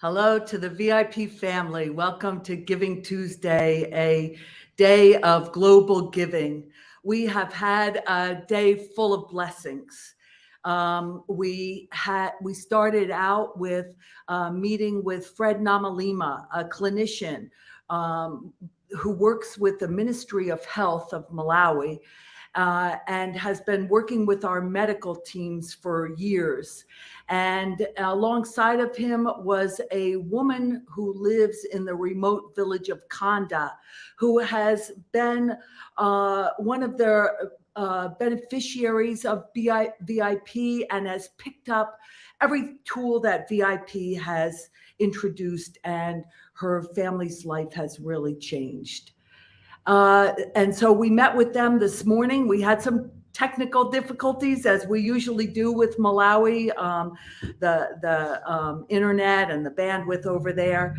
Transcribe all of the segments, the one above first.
Hello to the VIP family. Welcome to Giving Tuesday, a day of global giving. We have had a day full of blessings. We started out with a meeting with Fred Namalima, a clinician um, who works with the Ministry of Health of Malawi. And has been working with our medical teams for years. And alongside of him was a woman who lives in the remote village of Kanda, who has been one of the beneficiaries of VIP and has picked up every tool that VIP has introduced, and her family's life has really changed. And so we met with them this morning. We had some technical difficulties, as we usually do with Malawi, the internet and the bandwidth over there.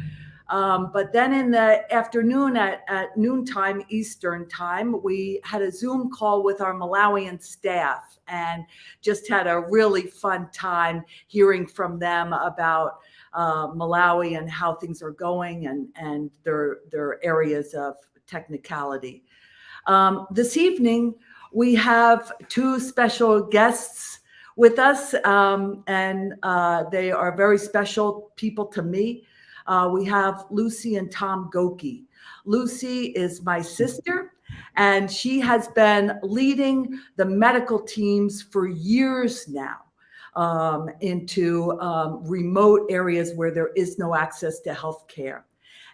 But then in the afternoon at noontime Eastern time, we had a Zoom call with our Malawian staff and just had a really fun time hearing from them about Malawi and how things are going and their areas of technicality. This evening, we have two special guests with us, and they are very special people to me. We have Lucy and Tom Goeke. Lucy is my sister, and she has been leading the medical teams for years now into remote areas where there is no access to health care.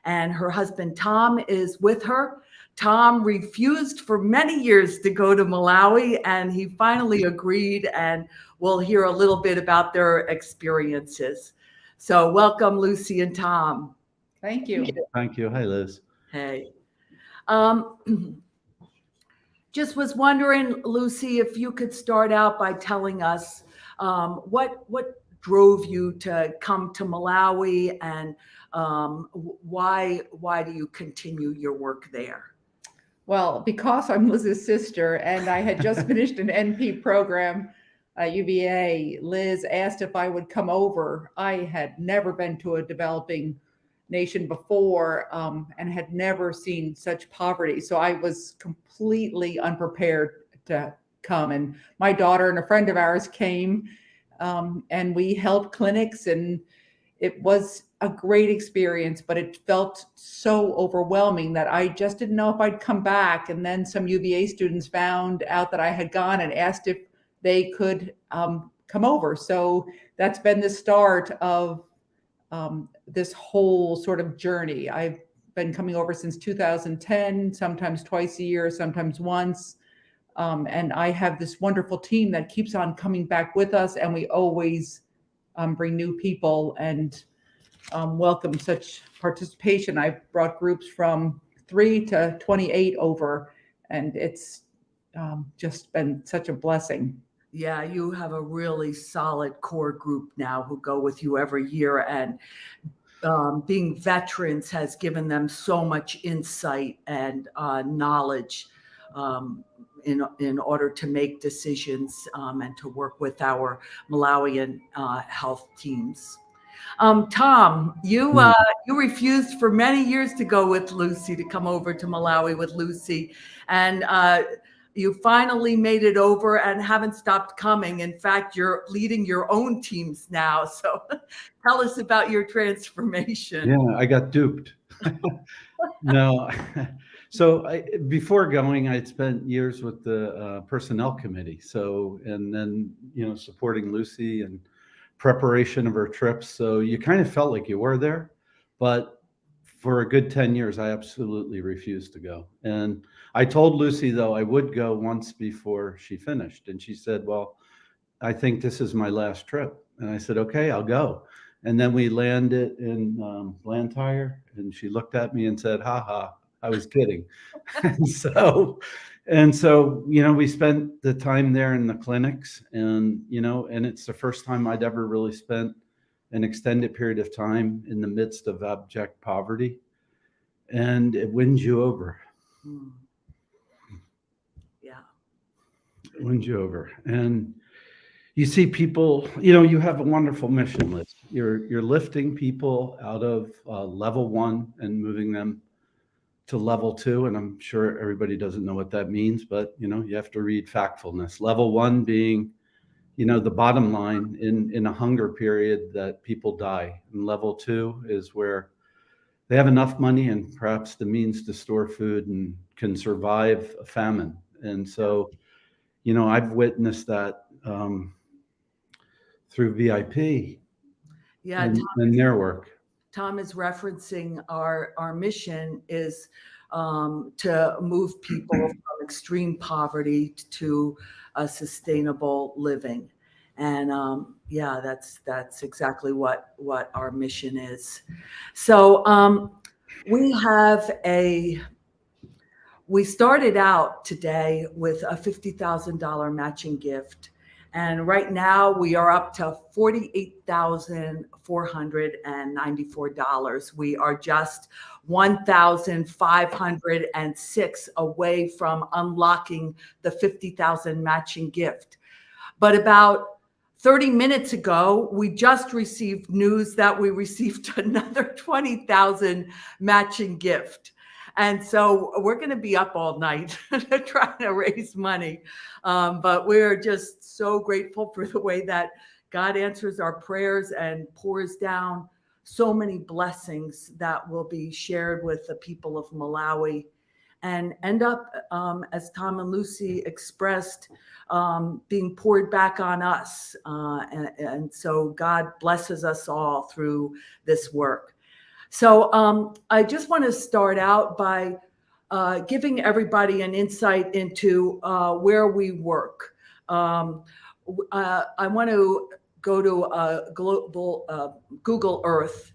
And her husband, Tom, is with her. Tom refused for many years to go to Malawi, and he finally agreed, and we'll hear a little bit about their experiences. So welcome, Lucy and Tom. Thank you. Thank you. Hi, Liz. Hey. Just was wondering, Lucy, if you could start out by telling us what drove you to come to Malawi, and why do you continue your work there? Well, because I'm Liz's sister and I had just finished an NP program at UVA, Liz asked if I would come over. I had never been to a developing nation before and had never seen such poverty. So I was completely unprepared to come. And my daughter and a friend of ours came, and we held clinics, and it was a great experience, but it felt so overwhelming that I just didn't know if I'd come back. And then some UVA students found out that I had gone and asked if they could come over. So that's been the start of this whole sort of journey. I've been coming over since 2010, sometimes twice a year, sometimes once. And I have this wonderful team that keeps on coming back with us, and we always bring new people and welcome such participation. I've brought groups from 3 to 28 over, and it's just been such a blessing. Yeah, you have a really solid core group now who go with you every year, and being veterans has given them so much insight and knowledge in order to make decisions and to work with our Malawian health teams. Tom, you refused for many years to go with Lucy, to come over to Malawi with Lucy, and you finally made it over and haven't stopped coming. In fact, you're leading your own teams now. So tell us about your transformation. Yeah, I got duped. No. So before going, I'd spent years with the personnel committee. So, and then, supporting Lucy and preparation of her trips. So you kind of felt like you were there, but for a good 10 years, I absolutely refused to go. And I told Lucy, though, I would go once before she finished. And she said, well, I think this is my last trip. And I said, okay, I'll go. And then we landed in Blantyre, and she looked at me and said, ha ha, I was kidding. And so, we spent the time there in the clinics, and it's the first time I'd ever really spent an extended period of time in the midst of abject poverty, and it wins you over. Yeah. It wins you over. And, you see people, you have a wonderful mission list. You're lifting people out of level 1 and moving them to level 2. And I'm sure everybody doesn't know what that means, but you have to read factfulness. Level 1 being, the bottom line in a hunger period that people die. And level 2 is where they have enough money and perhaps the means to store food and can survive a famine. And so, I've witnessed that through VIP and their work. Tom is referencing our mission is to move people from extreme poverty to a sustainable living. And that's exactly what our mission is. So we started out today with a $50,000 matching gift. And right now we are up to $48,494. We are just 1,506 away from unlocking the 50,000 matching gift. But about 30 minutes ago, we just received news that we received another 20,000 matching gift. And so we're going to be up all night trying to raise money. But we're just so grateful for the way that God answers our prayers and pours down so many blessings that will be shared with the people of Malawi and end up, as Tom and Lucy expressed, being poured back on us. And so God blesses us all through this work. So I just want to start out by giving everybody an insight into where we work. I want to go to global Google Earth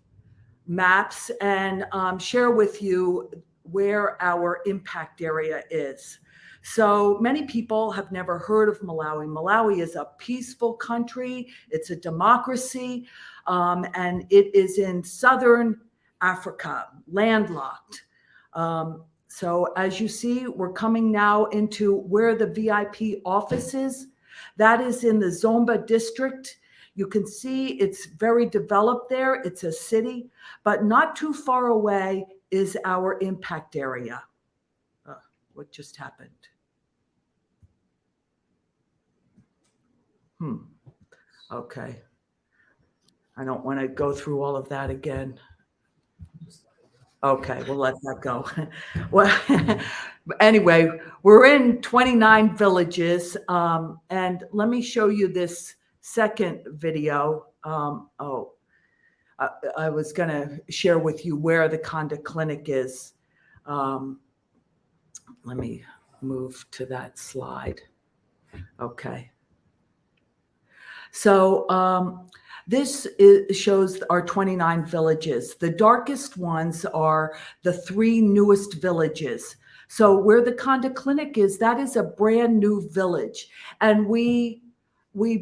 maps and share with you where our impact area is. So many people have never heard of Malawi. Malawi is a peaceful country. It's a democracy, and it is in southern Africa, landlocked. So as you see, we're coming now into where the VIP office is. That is in the Zomba district. You can see it's very developed there. It's a city, but not too far away is our impact area. What just happened? Okay. I don't want to go through all of that again. Okay, we'll let that go. Well, anyway, we're in 29 villages. And let me show you this second video. I was going to share with you where the Conda Clinic is. Let me move to that slide. Okay. So this shows our 29 villages. The darkest ones are the 3 newest villages. So where the Conda Clinic is, that is a brand new village. And we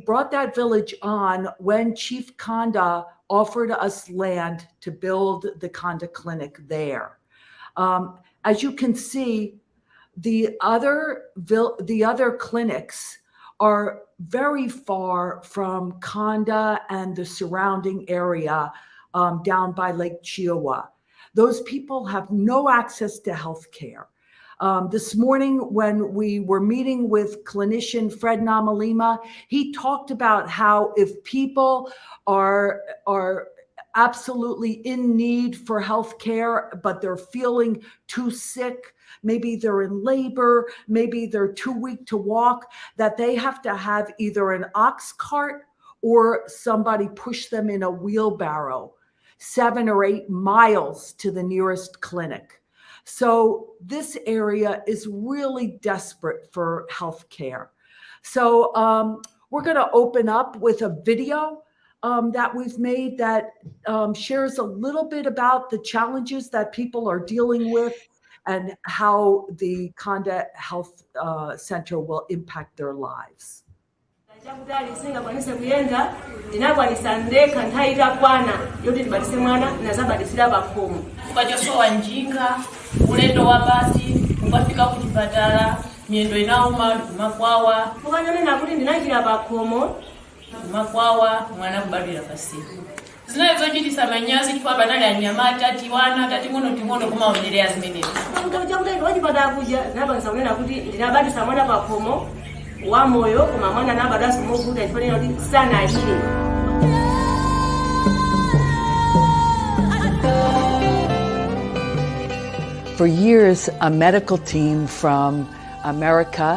brought that village on when Chief Conda offered us land to build the Conda Clinic there. As you can see, the other clinics are very far from Conda and the surrounding area down by Lake Chihuahua. Those people have no access to health care. This morning, when we were meeting with clinician Fred Namalima, he talked about how if people are absolutely in need for health care, but they're feeling too sick, maybe they're in labor, maybe they're too weak to walk, that they have to have either an ox cart or somebody push them in a wheelbarrow 7 or 8 miles to the nearest clinic. So this area is really desperate for health care. So we're going to open up with a video that we've made that shares a little bit about the challenges that people are dealing with and how the Conda Health Center will impact their lives. makwawa mwana kubadira pasiku zinazo chitisa manyazi chifukwa panali anyamata tiwana tating'ono kumaonelera zimene wachipata kuja nabansaonera kuti ndinabadisa mwana pakhomo wa moyo koma mwana nabadwaso movuta ifanira kuti sanalire. For years, a medical team from America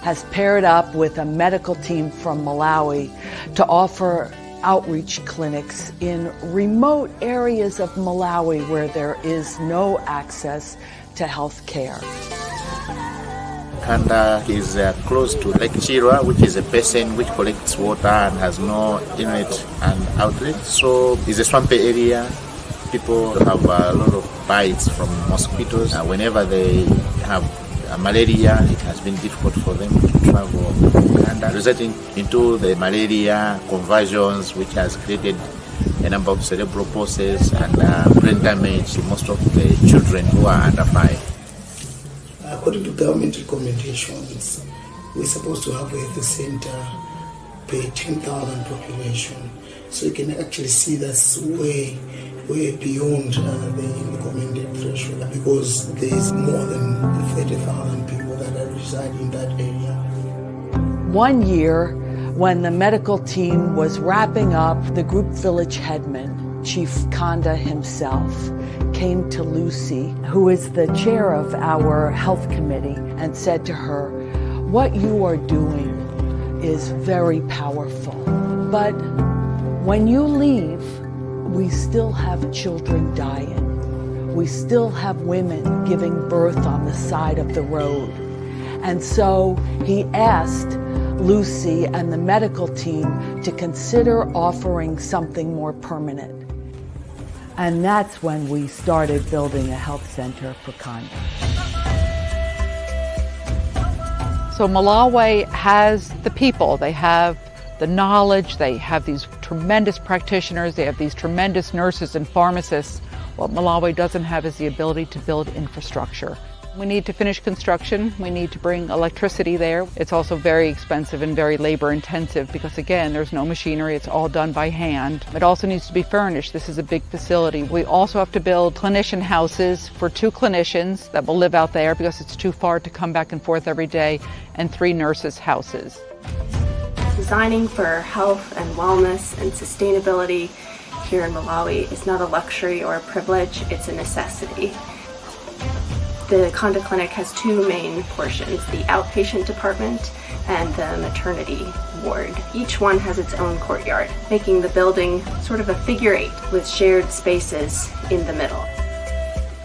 has paired up with a medical team from Malawi to offer outreach clinics in remote areas of Malawi where there is no access to health care. Kanda is close to Lake Chirwa, which is a basin which collects water and has no inlet and outlet. So it's a swampy area. People have a lot of bites from mosquitoes. Whenever they have malaria, it has been difficult for them to travel to Kanda, resulting into the malaria conversions, which has created a number of cerebral palsies and brain damage to most of the children who are under 5. According to government recommendations, we're supposed to have a health center per 10,000 population. So you can actually see that's way beyond the recommended threshold, because there's more than 30,000 people that reside in that area. One year, when the medical team was wrapping up, the group village headman, Chief Kanda himself, came to Lucy, who is the chair of our health committee, and said to her, "What you are doing is very powerful, but when you leave, we still have children dying. We still have women giving birth on the side of the road." And so he asked Lucy and the medical team to consider offering something more permanent. And that's when we started building a health center for Kanda. So Malawi has the people, they have the knowledge, they have these tremendous practitioners, they have these tremendous nurses and pharmacists. What Malawi doesn't have is the ability to build infrastructure. We need to finish construction, we need to bring electricity there. It's also very expensive and very labor intensive because again, there's no machinery, it's all done by hand. It also needs to be furnished. This is a big facility. We also have to build clinician houses for 2 clinicians that will live out there because it's too far to come back and forth every day, and 3 nurses' houses. Designing for health and wellness and sustainability here in Malawi is not a luxury or a privilege, it's a necessity. The Kanda Clinic has 2 main portions, the outpatient department and the maternity ward. Each one has its own courtyard, making the building sort of a figure 8 with shared spaces in the middle.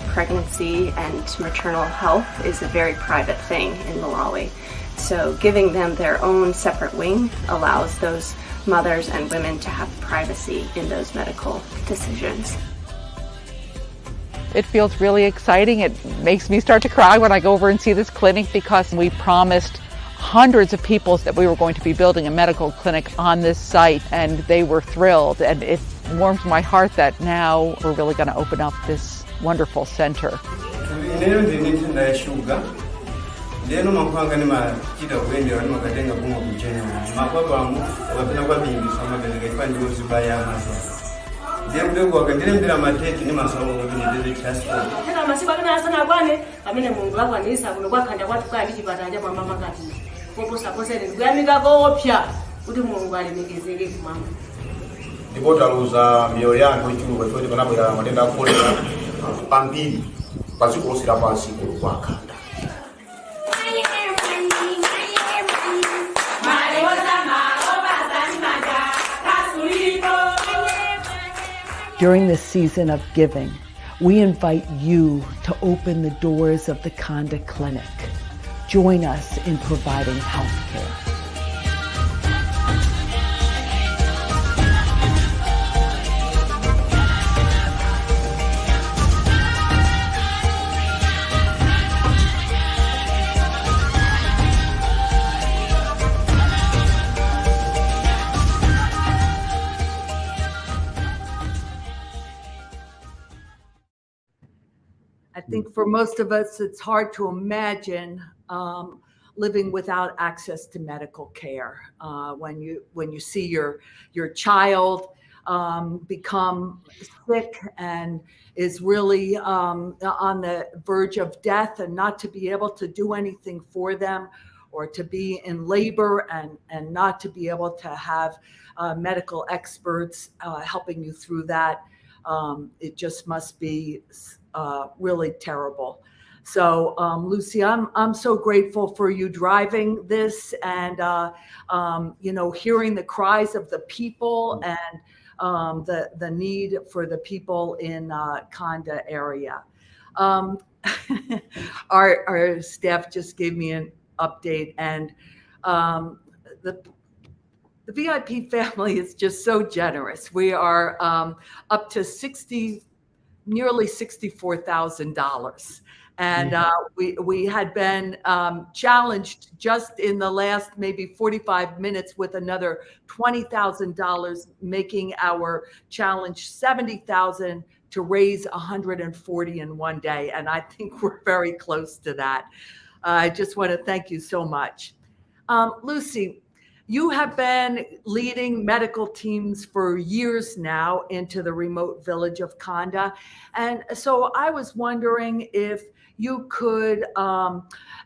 Pregnancy and maternal health is a very private thing in Malawi. So giving them their own separate wing allows those mothers and women to have privacy in those medical decisions. It feels really exciting. It makes me start to cry when I go over and see this clinic because we promised hundreds of people that we were going to be building a medical clinic on this site, and they were thrilled. And it warms my heart that now we're really going to open up this wonderful center. Ndipotaluza mioyo yangu ichulu kwefoti panabwera matenda akolera ambiri pazikulosera pansi kwa Kanda. During this season of giving, we invite you to open the doors of the Kanda Clinic. Join us in providing health care. I think for most of us, it's hard to imagine living without access to medical care. When you see your child become sick and is really on the verge of death, and not to be able to do anything for them, or to be in labor and not to be able to have medical experts helping you through that, it just must be really terrible. So, Lucy, I'm so grateful for you driving this, and hearing the cries of the people, and the need for the people in Conda area. Our staff just gave me an update, and the VIP family is just so generous. We are up to nearly $64,000. And we had been challenged just in the last maybe 45 minutes with another $20,000, making our challenge $70,000 to raise $140 in one day. And I think we're very close to that. I just want to thank you so much. Lucy, you have been leading medical teams for years now into the remote village of Conda. And so I was wondering if you could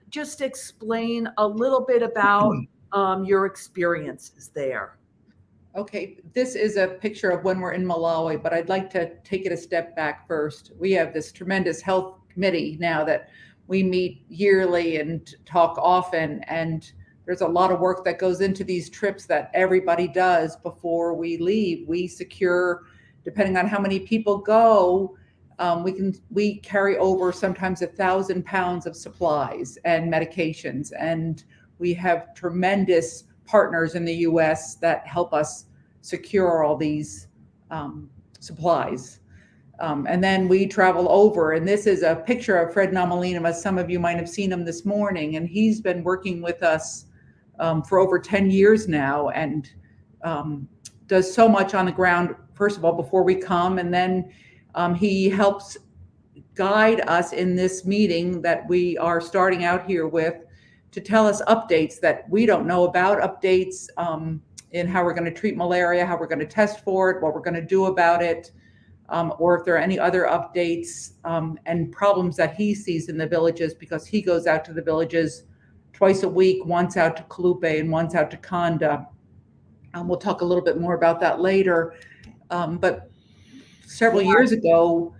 just explain a little bit about your experiences there. Okay, this is a picture of when we're in Malawi, but I'd like to take it a step back first. We have this tremendous health committee now that we meet yearly and talk often, and there's a lot of work that goes into these trips that everybody does before we leave. We secure, depending on how many people go, we carry over sometimes 1,000 pounds of supplies and medications, and we have tremendous partners in the U.S. that help us secure all these supplies. And then we travel over, and this is a picture of Fred Namalina. Some of you might have seen him this morning, and he's been working with us for over 10 years now, and does so much on the ground, first of all, before we come, and then he helps guide us in this meeting that we are starting out here with, to tell us updates that we don't know about, updates in how we're going to treat malaria, how we're going to test for it, what we're going to do about it, or if there are any other updates and problems that he sees in the villages, because he goes out to the villages twice a week, once out to Kalupe and once out to Conda. We'll talk a little bit more about that later. But several years ago,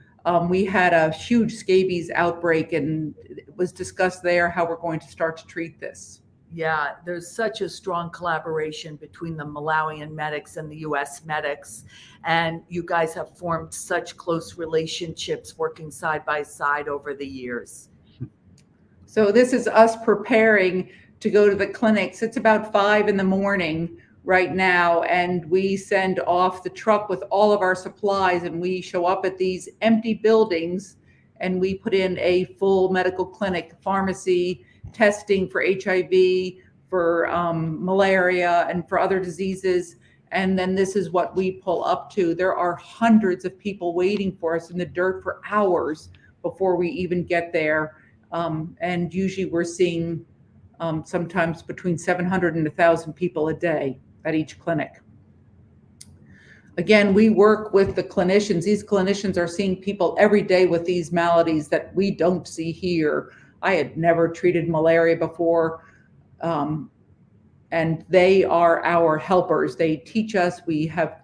we had a huge scabies outbreak, and it was discussed there how we're going to start to treat this. Yeah, there's such a strong collaboration between the Malawian medics and the U.S. medics, and you guys have formed such close relationships working side by side over the years. So this is us preparing to go to the clinics. It's about 5 a.m. right now, and we send off the truck with all of our supplies, and we show up at these empty buildings, and we put in a full medical clinic, pharmacy, testing for HIV, for malaria, and for other diseases. And then this is what we pull up to. There are hundreds of people waiting for us in the dirt for hours before we even get there. And usually we're seeing sometimes between 700 and 1,000 people a day at each clinic. Again, we work with the clinicians. These clinicians are seeing people every day with these maladies that we don't see here. I had never treated malaria before, and they are our helpers. They teach us. We have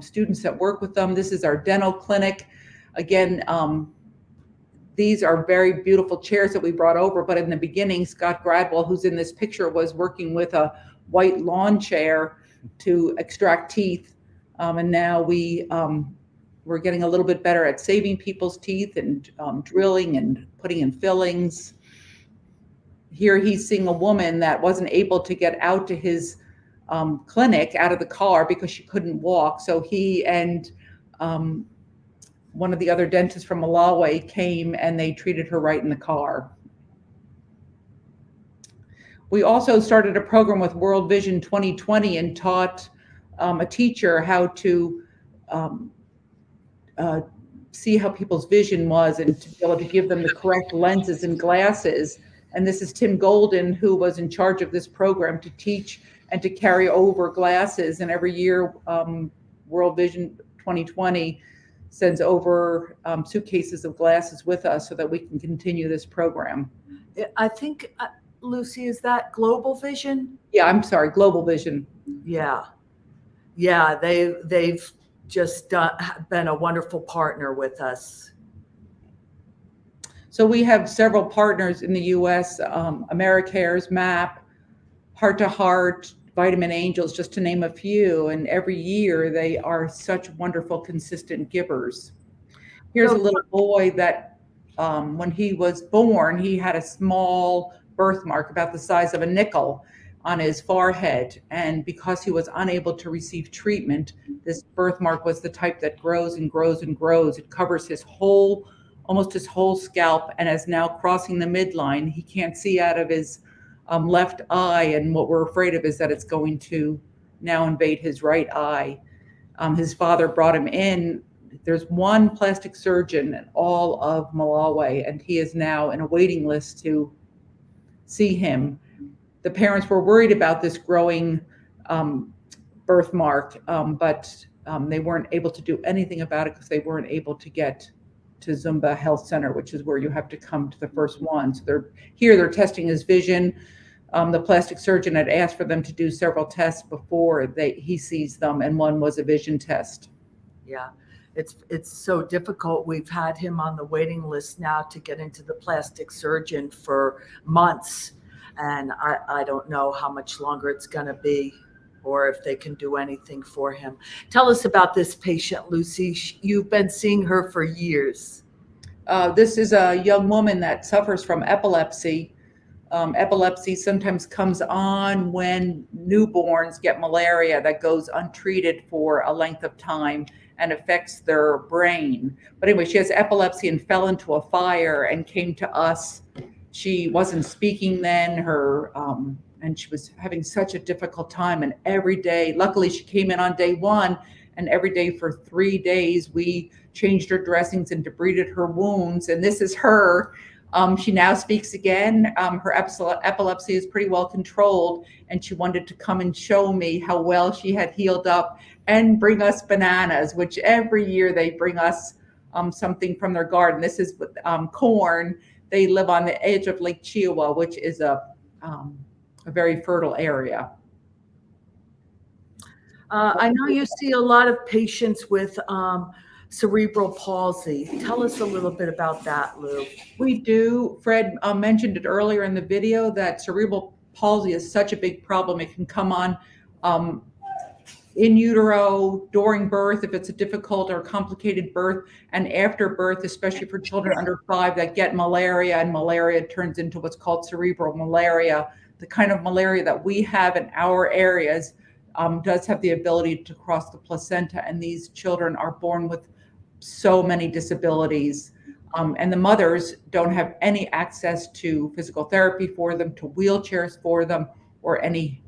students that work with them. This is our dental clinic. Again, these are very beautiful chairs that we brought over, but in the beginning, Scott Gradwell, who's in this picture, was working with a white lawn chair to extract teeth. And now we're getting a little bit better at saving people's teeth and drilling and putting in fillings. Here he's seeing a woman that wasn't able to get out to his clinic out of the car because she couldn't walk. So he and one of the other dentists from Malawi came and they treated her right in the car. We also started a program with World Vision 2020 and taught a teacher how to see how people's vision was and to be able to give them the correct lenses and glasses. And this is Tim Golden, who was in charge of this program to teach and to carry over glasses. And every year, World Vision 2020 sends over suitcases of glasses with us so that we can continue this program. I think, Lucy, is that Global Vision? Yeah, I'm sorry, Global Vision. Yeah. They've just been a wonderful partner with us. So we have several partners in the U.S., AmeriCares, MAP, Heart to Heart, Vitamin Angels, just to name a few. And every year they are such wonderful, consistent givers. Here's a little boy that when he was born, he had a small birthmark about the size of a nickel on his forehead. And because he was unable to receive treatment, this birthmark was the type that grows and grows and grows. It covers almost his whole scalp, and is now crossing the midline. He can't see out of his left eye, and what we're afraid of is that it's going to now invade his right eye. His father brought him in. There's one plastic surgeon in all of Malawi, and he is now in a waiting list to see him. The parents were worried about this growing birthmark, but they weren't able to do anything about it because they weren't able to get to Zumba Health Center, which is where you have to come to the first one. So they're testing his vision. The plastic surgeon had asked for them to do several tests before he sees them, and one was a vision test. Yeah, it's so difficult. We've had him on the waiting list now to get into the plastic surgeon for months, and I don't know how much longer it's going to be, or if they can do anything for him. Tell us about this patient, Lucy. You've been seeing her for years. This is a young woman that suffers from epilepsy. Epilepsy sometimes comes on when newborns get malaria that goes untreated for a length of time and affects their brain. But anyway, she has epilepsy and fell into a fire and came to us. She wasn't speaking then, and she was having such a difficult time. And every day, luckily she came in on day one, and every day for 3 days, we changed her dressings and debrided her wounds. And this is her. She now speaks again. Her epilepsy is pretty well controlled, and she wanted to come and show me how well she had healed up and bring us bananas, which every year they bring us something from their garden. This is corn. They live on the edge of Lake Chihuahua, which is a very fertile area. I know you see a lot of patients with cerebral palsy. Tell us a little bit about that, Lou. We do. Fred mentioned it earlier in the video that cerebral palsy is such a big problem. It can come on in utero, during birth, if it's a difficult or complicated birth, and after birth, especially for children under 5 that get malaria, and malaria turns into what's called cerebral malaria. The kind of malaria that we have in our areas does have the ability to cross the placenta, and these children are born with so many disabilities. And the mothers don't have any access to physical therapy for them, to wheelchairs for them, or any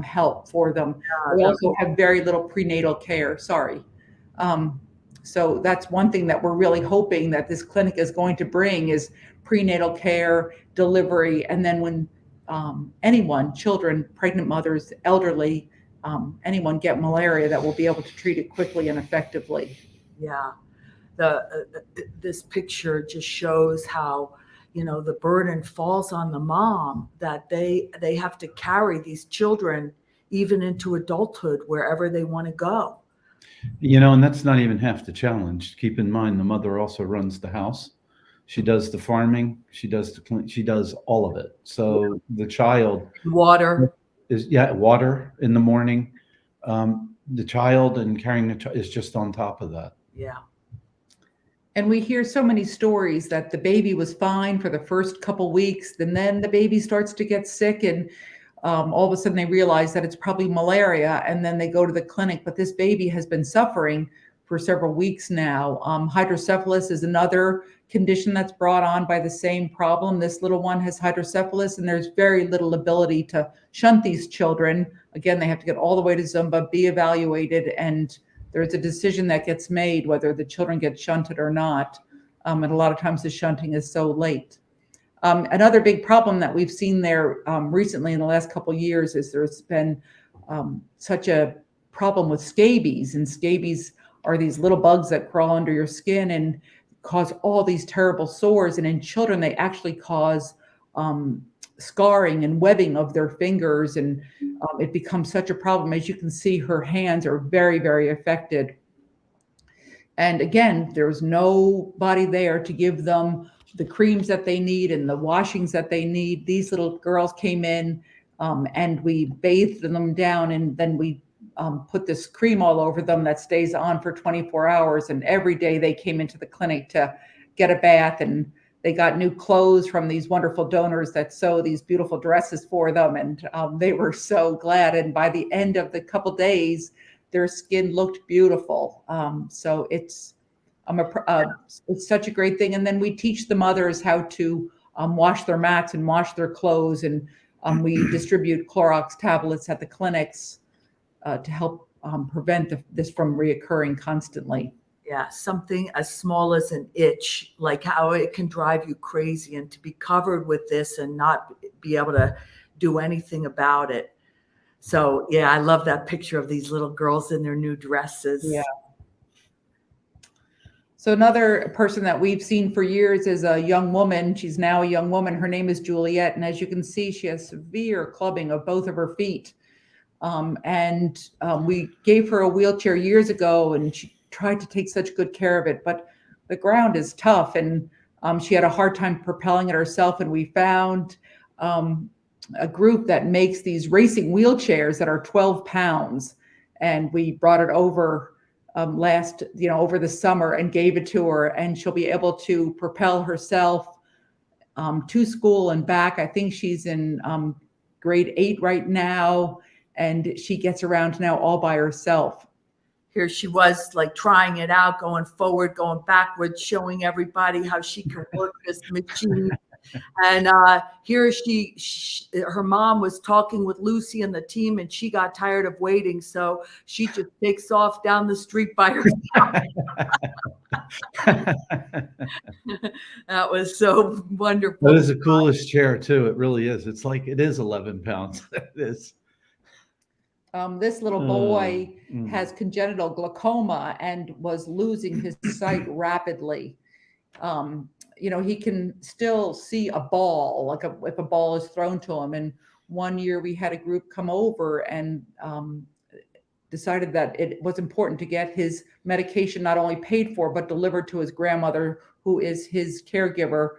help for them. We also have very little prenatal care. So that's one thing that we're really hoping that this clinic is going to bring is prenatal care, delivery, and then when anyone, children, pregnant mothers, elderly, anyone get malaria, that will be able to treat it quickly and effectively. Yeah, this picture just shows how, the burden falls on the mom, that they have to carry these children even into adulthood, wherever they want to go. And that's not even half the challenge. Keep in mind, the mother also runs the house. She does the farming. She does the clean. She does all of it. So the child water in the morning. The child and carrying the child is just on top of that. Yeah. And we hear so many stories that the baby was fine for the first couple weeks, and then the baby starts to get sick, and all of a sudden they realize that it's probably malaria, and then they go to the clinic. But this baby has been suffering for several weeks now. Hydrocephalus is another condition that's brought on by the same problem. This little one has hydrocephalus, and there's very little ability to shunt these children. Again, they have to get all the way to Zumba, be evaluated, and there's a decision that gets made whether the children get shunted or not. And a lot of times the shunting is so late. Another big problem that we've seen there recently in the last couple of years is there's been such a problem with scabies, and scabies are these little bugs that crawl under your skin and cause all these terrible sores. And in children, they actually cause scarring and webbing of their fingers, and it becomes such a problem. As you can see, her hands are very, very affected. And again, there's nobody there to give them the creams that they need and the washings that they need. These little girls came in and we bathed them down, and then we put this cream all over them that stays on for 24 hours. And every day they came into the clinic to get a bath, and they got new clothes from these wonderful donors that sew these beautiful dresses for them. And they were so glad. And by the end of the couple days, their skin looked beautiful. So it's such a great thing. And then we teach the mothers how to wash their mats and wash their clothes. And we distribute Clorox tablets at the clinics to help prevent this from reoccurring constantly. Yeah, something as small as an itch, like how it can drive you crazy, and to be covered with this and not be able to do anything about it. So yeah, I love that picture of these little girls in their new dresses. Yeah. So another person that we've seen for years is a young woman. She's now a young woman. Her name is Juliet. And as you can see, she has severe clubbing of both of her feet. We gave her a wheelchair years ago, and she tried to take such good care of it, but the ground is tough, and she had a hard time propelling it herself. And we found a group that makes these racing wheelchairs that are 12 pounds. And we brought it over over the summer and gave it to her, and she'll be able to propel herself to school and back. I think she's in grade 8 right now, and she gets around now all by herself. Here she was, like, trying it out, going forward, going backwards, showing everybody how she can work this machine. And here her mom was talking with Lucy and the team, and she got tired of waiting, so she just takes off down the street by herself. That was so wonderful. That is the coolest chair too. It really is. It's like, it is 11 pounds. It is. This little boy has congenital glaucoma and was losing his sight rapidly. He can still see a ball, like if a ball is thrown to him. And one year we had a group come over and decided that it was important to get his medication not only paid for, but delivered to his grandmother, who is his caregiver,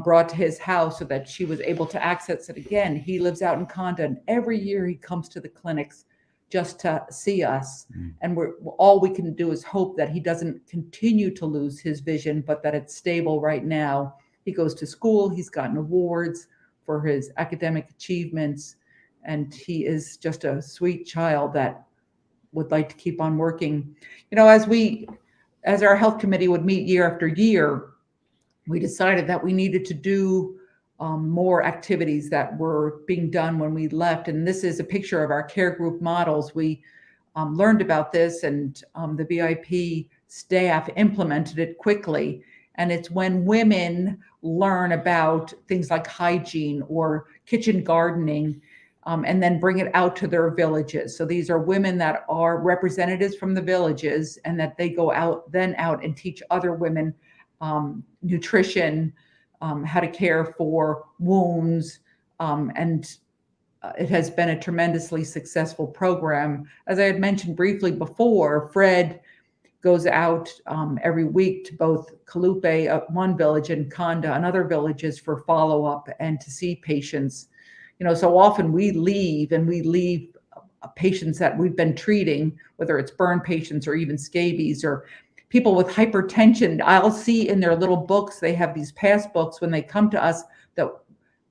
brought to his house so that she was able to access it again. He lives out in Conda, and every year he comes to the clinics just to see us. And all we can do is hope that he doesn't continue to lose his vision, but that it's stable right now. He goes to school. He's gotten awards for his academic achievements, and he is just a sweet child that would like to keep on working. As our health committee would meet year after year, we decided that we needed to do more activities that were being done when we left. And this is a picture of our care group models. We learned about this, and the VIP staff implemented it quickly. And it's when women learn about things like hygiene or kitchen gardening, and then bring it out to their villages. So these are women that are representatives from the villages, and that they go out and teach other women nutrition, how to care for wounds, and it has been a tremendously successful program. As I had mentioned briefly before, Fred goes out every week to both Kalupe, one village, and Conda, and other villages, for follow-up and to see patients. So often we leave patients that we've been treating, whether it's burn patients or even scabies or people with hypertension. I'll see in their little books, they have these passbooks when they come to us, that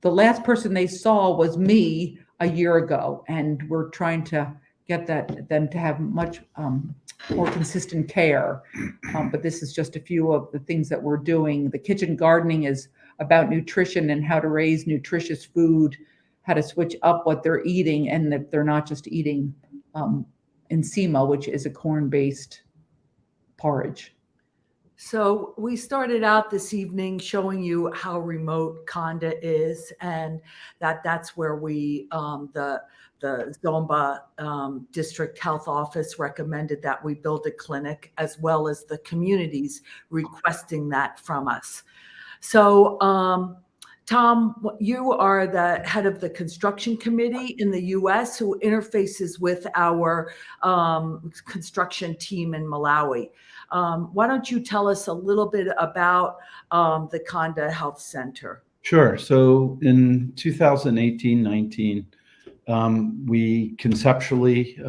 the last person they saw was me a year ago. And we're trying to get them to have much more consistent care. But this is just a few of the things that we're doing. The kitchen gardening is about nutrition and how to raise nutritious food, how to switch up what they're eating, and that they're not just eating encima, which is a corn-based porridge. So we started out this evening showing you how remote Conda is, and that's where we the Zomba District Health Office recommended that we build a clinic, as well as the communities requesting that from us. So Tom, you are the head of the construction committee in the U.S. who interfaces with our construction team in Malawi. Why don't you tell us a little bit about the Conda Health Center? Sure. So in 2018-19, we conceptually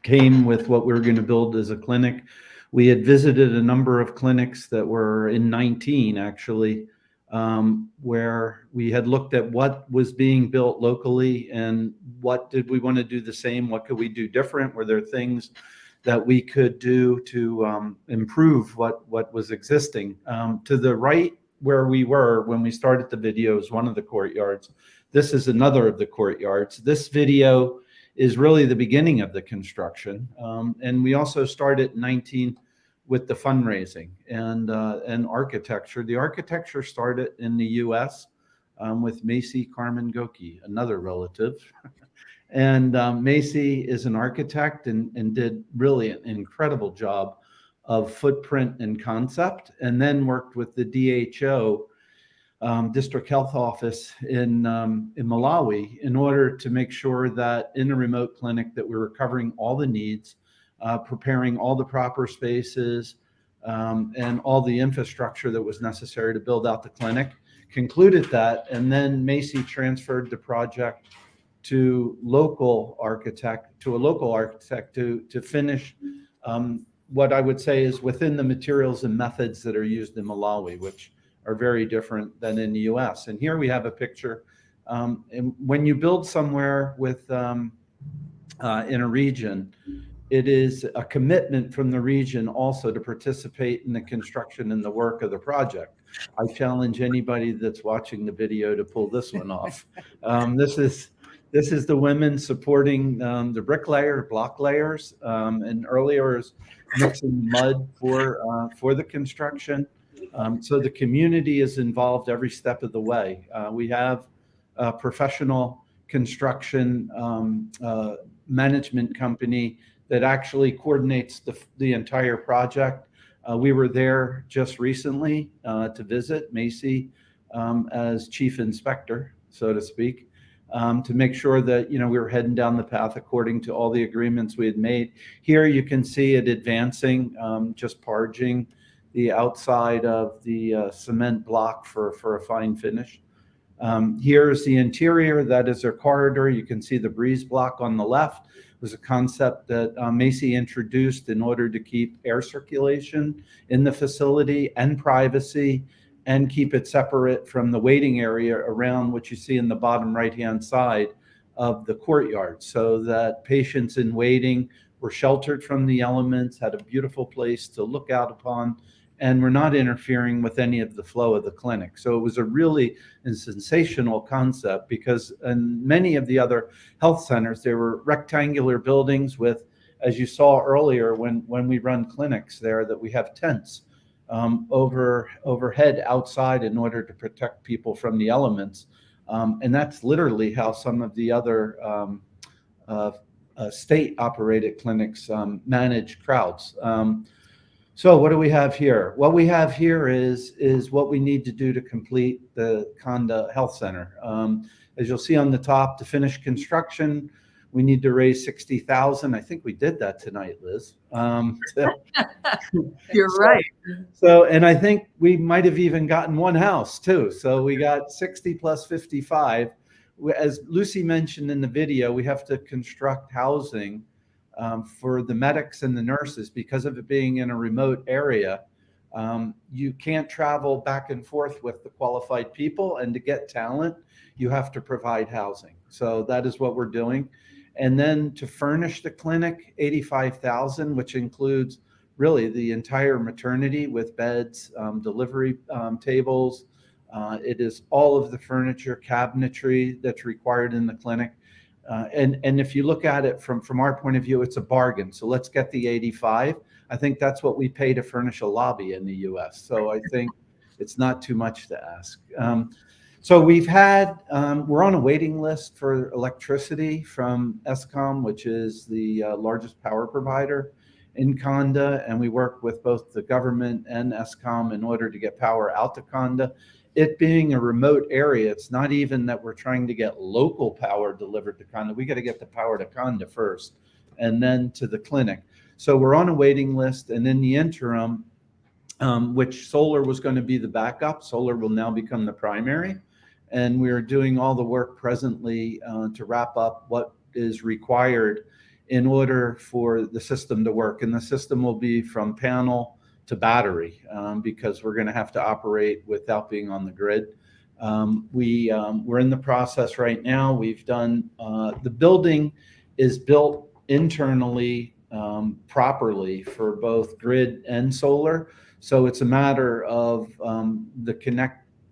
came with what we were going to build as a clinic. We had visited a number of clinics that were in 19, actually, where we had looked at what was being built locally and what did we want to do the same, what could we do different, were there things that we could do to improve what was existing. To the right where we were when we started the video is one of the courtyards. This is another of the courtyards. This video is really the beginning of the construction. And we also started in 19 with the fundraising and architecture. The architecture started in the US with Macy Carmen Goeke, another relative. And Macy is an architect and did really an incredible job of footprint and concept, and then worked with the DHO, District Health Office in Malawi, in order to make sure that in a remote clinic that we were covering all the needs, preparing all the proper spaces, and all the infrastructure that was necessary to build out the clinic. Concluded that, and then Macy transferred the project to a local architect to finish what I would say is within the materials and methods that are used in Malawi, which are very different than in the US. And here we have a picture. And when you build somewhere with in a region, it is a commitment from the region also to participate in the construction and the work of the project. I challenge anybody that's watching the video to pull this one off. This is the women supporting the bricklayer, block layers, and earlier is mixing mud for the construction. So the community is involved every step of the way. We have a professional construction management company that actually coordinates the entire project. We were there just recently to visit Macy as chief inspector, so to speak. To make sure that, we were heading down the path according to all the agreements we had made. Here you can see it advancing, just parging the outside of the cement block for a fine finish. Here's the interior. That is their corridor. You can see the breeze block on the left. It was a concept that Macy introduced in order to keep air circulation in the facility and privacy, and keep it separate from the waiting area around what you see in the bottom right-hand side of the courtyard, so that patients in waiting were sheltered from the elements, had a beautiful place to look out upon, and were not interfering with any of the flow of the clinic. So it was a really sensational concept, because in many of the other health centers, there were rectangular buildings with, as you saw earlier, when we run clinics there, that we have tents overhead outside in order to protect people from the elements. And that's literally how some of the other state-operated clinics manage crowds. So what do we have here? What we have here is what we need to do to complete the Conda Health Center. As you'll see on the top, to finish construction, we need to raise $60,000. I think we did that tonight, Liz. You're right. So, and I think we might have even gotten one house too. So we got 60 plus 55. As Lucy mentioned in the video, we have to construct housing for the medics and the nurses because of it being in a remote area. You can't travel back and forth with the qualified people, and to get talent, you have to provide housing. So that is what we're doing. And then to furnish the clinic, $85,000, which includes really the entire maternity with beds, delivery tables. It is all of the furniture, cabinetry that's required in the clinic. And if you look at it from our point of view, it's a bargain. So let's get the 85. I think that's what we pay to furnish a lobby in the US. So I think it's not too much to ask. So we're on a waiting list for electricity from ESCOM, which is the largest power provider in Conda, and we work with both the government and ESCOM in order to get power out to Conda. It being a remote area, it's not even that we're trying to get local power delivered to Conda. We got to get the power to Conda first and then to the clinic. So we're on a waiting list, and in the interim, which solar was going to be the backup, solar will now become the primary. And we're doing all the work presently to wrap up what is required in order for the system to work. And the system will be from panel to battery because we're going to have to operate without being on the grid. We're in the process right now. We've done, the building is built internally properly for both grid and solar. So it's a matter of the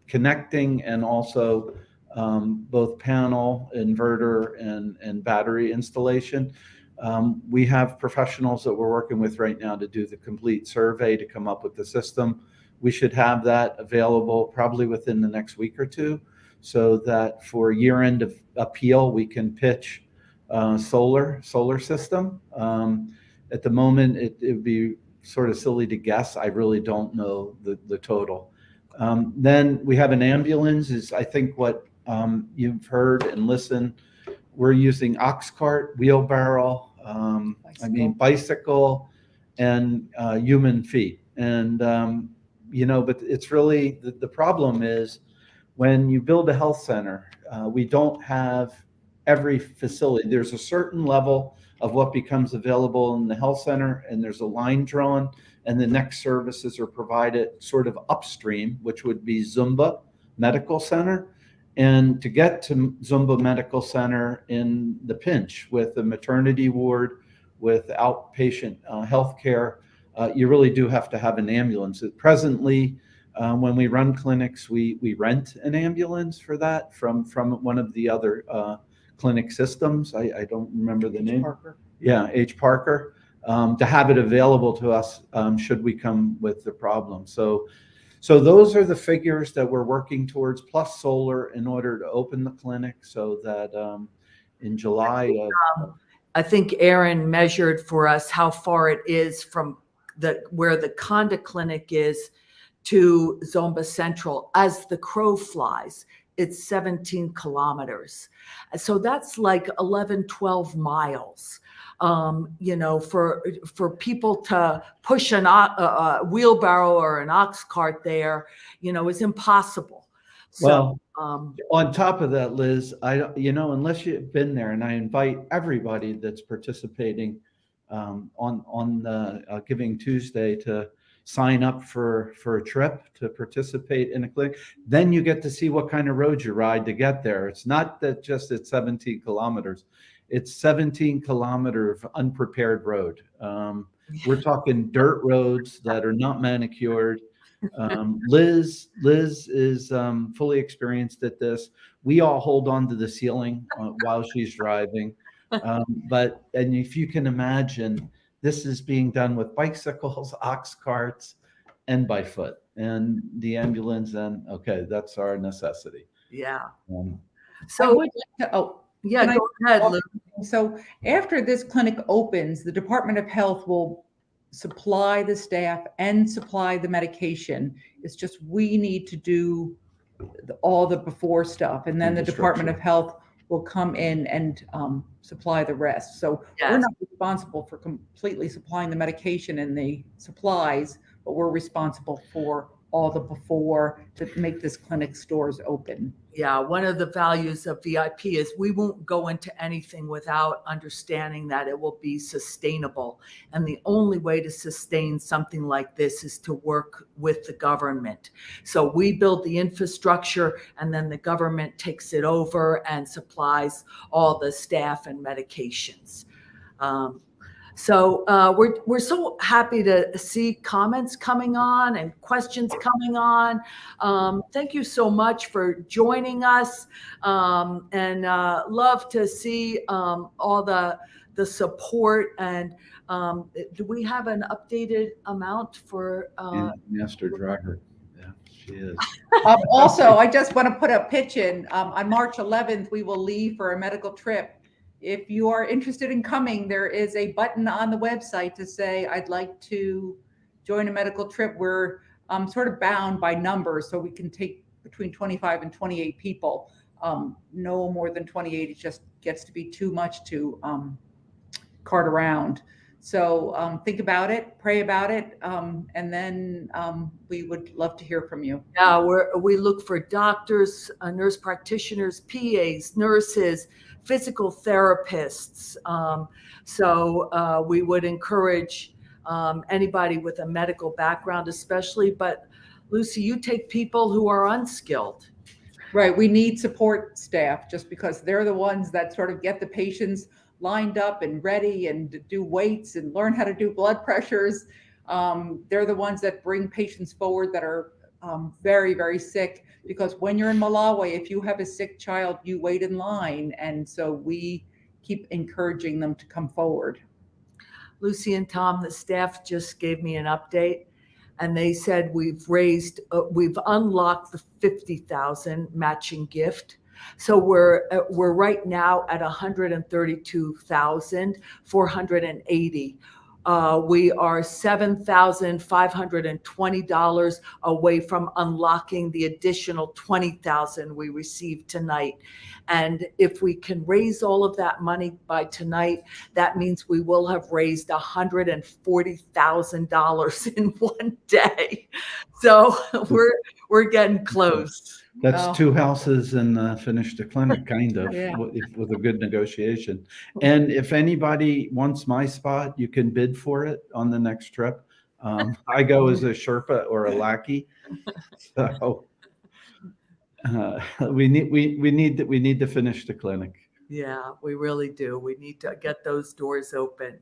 connecting and also both panel, inverter, and battery installation. We have professionals that we're working with right now to do the complete survey to come up with the system. We should have that available probably within the next week or two, so that for year-end of appeal, we can pitch solar system. At the moment, it would be sort of silly to guess. I really don't know the total. Then we have an ambulance, is I think what you've heard and listened. We're using ox cart, wheelbarrow, bicycle, and human feet. And, but it's really, the problem is when you build a health center, we don't have every facility. There's a certain level of what becomes available in the health center, and there's a line drawn, and the next services are provided sort of upstream, which would be Zumba Medical Center. And to get to Zumba Medical Center in the pinch with the maternity ward, with outpatient healthcare, you really do have to have an ambulance. Presently, when we run clinics, we rent an ambulance for that from one of the other clinic systems. I don't remember the name. Parker. Yeah, H. Parker, to have it available to us should we come with the problem. So those are the figures that we're working towards, plus solar, in order to open the clinic so that in July. I think Aaron measured for us how far it is from where the Conda clinic is to Zomba Central. As the crow flies, it's 17 kilometers. So that's like 11, 12 miles. For people to push a wheelbarrow or an ox cart there, is impossible. So, on top of that, Liz, unless you've been there, and I invite everybody that's participating on the Giving Tuesday to sign up for a trip to participate in a clinic, then you get to see what kind of road you ride to get there. It's not that just it's 17 kilometers. It's 17 kilometer of unprepared road. We're talking dirt roads that are not manicured. Liz is fully experienced at this. We all hold on to the ceiling while she's driving. And if you can imagine, this is being done with bicycles, ox carts, and by foot. And the ambulance, that's our necessity. Yeah. So I would like to, yeah, go ahead, Lou. So after this clinic opens, the Department of Health will supply the staff and supply the medication. It's just we need to do all the before stuff, and then the Department of Health will come in and supply the rest. So we're not responsible for completely supplying the medication and the supplies, but we're responsible for all the before to make this clinic stores open. Yeah, one of the values of VIP is we won't go into anything without understanding that it will be sustainable. And the only way to sustain something like this is to work with the government. So we build the infrastructure, and then the government takes it over and supplies all the staff and medications. So we're so happy to see comments coming on and questions coming on. Thank you so much for joining us, and love to see all the the support. And do we have an updated amount for? Master driver. Yeah, she is. Also, I just want to put a pitch in. On March 11th, we will leave for a medical trip. If you are interested in coming, there is a button on the website to say, I'd like to join a medical trip. We're sort of bound by numbers, so we can take between 25 and 28 people. No more than 28, it just gets to be too much to cart around. So think about it, pray about it, and then we would love to hear from you. Yeah, we look for doctors, nurse practitioners, PAs, nurses, physical therapists. So we would encourage anybody with a medical background, especially. But Lucy, you take people who are unskilled. Right. We need support staff just because they're the ones that sort of get the patients lined up and ready and do weights and learn how to do blood pressures. They're the ones that bring patients forward that are very, very sick, because when you're in Malawi, if you have a sick child, you wait in line. And so we keep encouraging them to come forward. Lucy and Tom, the staff just gave me an update, and they said we've unlocked the 50,000 matching gift. So we're right now at 132,480. We are $7,520 away from unlocking the additional 20,000 we received tonight. And if we can raise all of that money by tonight, that means we will have raised $140,000 in one day. So we're getting close. That's 2 houses and finished a clinic, kind of, Yeah. with a good negotiation. And if anybody wants my spot, you can bid for it on the next trip. I go as a Sherpa or a lackey. So we need to finish the clinic. Yeah, we really do. We need to get those doors open.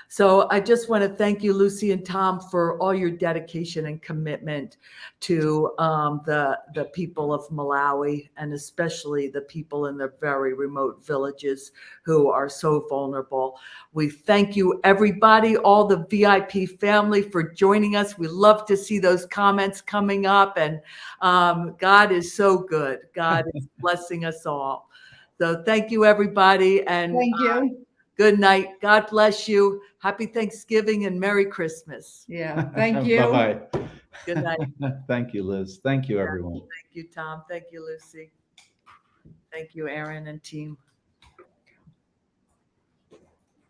So I just want to thank you, Lucy and Tom, for all your dedication and commitment to the people of Malawi, and especially the people in the very remote villages who are so vulnerable. We thank you, everybody, all the VIP family, for joining us. We love to see those comments coming up, and God is so good. God is blessing us all. So thank you, everybody. And Thank you. Good night. God bless you. Happy Thanksgiving and Merry Christmas. Yeah. Thank you. Bye-bye. Good night. Thank you, Liz. Thank you, everyone. Thank you, Tom. Thank you, Lucy. Thank you, Aaron and team.